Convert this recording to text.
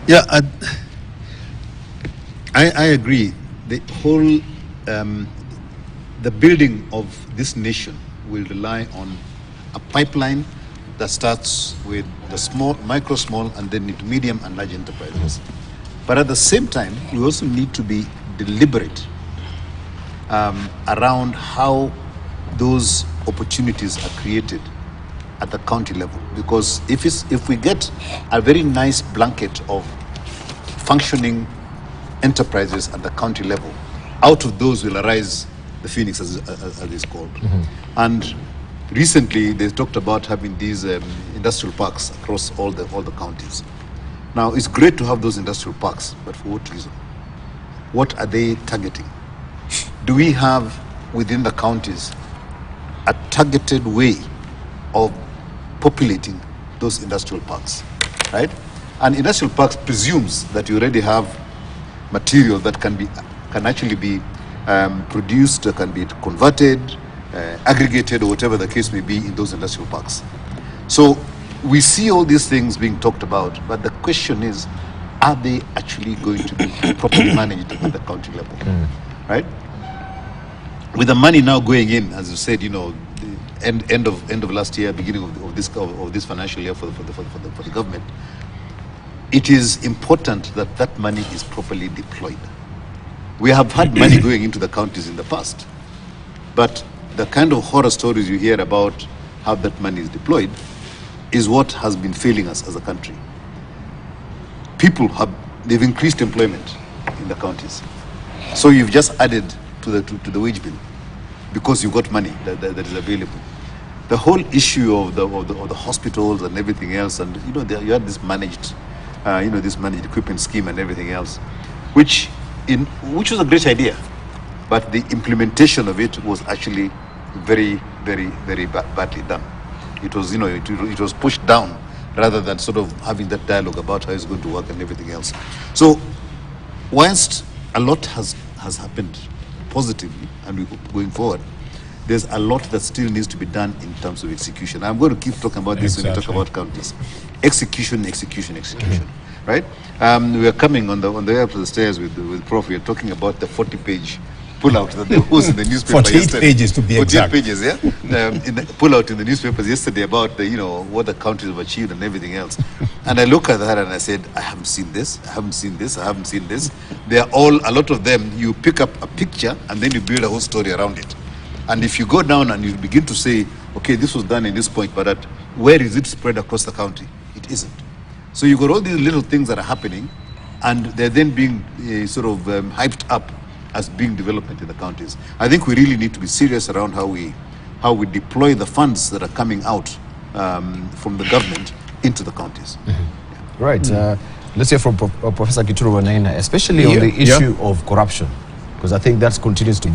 Yeah, I agree. The whole, the building of this nation will rely on a pipeline that starts with the small, micro, small, and then into medium and large enterprises. But at the same time, we also need to be deliberate around how those opportunities are created at the county level. Because if we get a very nice blanket of functioning enterprises at the county level, out of those will arise the phoenix, as it's called. And recently they talked about having these industrial parks across all the counties. Now it's great to have those industrial parks, but for what reason? What are they targeting? Do we have within the counties a targeted way of populating those industrial parks, right? And industrial parks presumes that you already have material that can actually be produced, can be converted, aggregated, or whatever the case may be in those industrial parks. So we see all these things being talked about, but the question is, are they actually going to be properly managed at the county level, right? With the money now going in, as you said, you know, end of last year, beginning of this financial year for the government, it is important that that money is properly deployed. We have had money going into the counties in the past, but the kind of horror stories you hear about how that money is deployed is what has been failing us as a country. They've increased employment in the counties. So you've just added to the wage bill because you've got money that is available. The whole issue of the hospitals and everything else, and you know, you had this managed, this managed equipment scheme and everything else, which was a great idea, but the implementation of it was actually very, very, very badly done. It was, it was pushed down rather than sort of having that dialogue about how it's going to work and everything else. So, whilst a lot has happened positively, and we're going forward, there's a lot that still needs to be done in terms of execution. I'm going to keep talking about this when we talk about counties. Execution, right? We are coming on the way up to the stairs with Prof. We are talking about the 40-page pullout that there was in the newspaper 48 yesterday. pages to be 48 exact. pages, yeah? In the pullout in the newspapers yesterday about what the counties have achieved and everything else. And I look at that and I said, I haven't seen this, I haven't seen this, I haven't seen this. They are all, a lot of them, you pick up a picture and then you build a whole story around it. And if you go down and you begin to say, okay, this was done in this point, but where is it spread across the county? It isn't. So you've got all these little things that are happening, and they're then being hyped up as being development in the counties. I think we really need to be serious around how we deploy the funds that are coming out from the government into the counties. Right. Let's hear from Professor Kituro Wanaina, especially on the issue of corruption, because I think that continues to be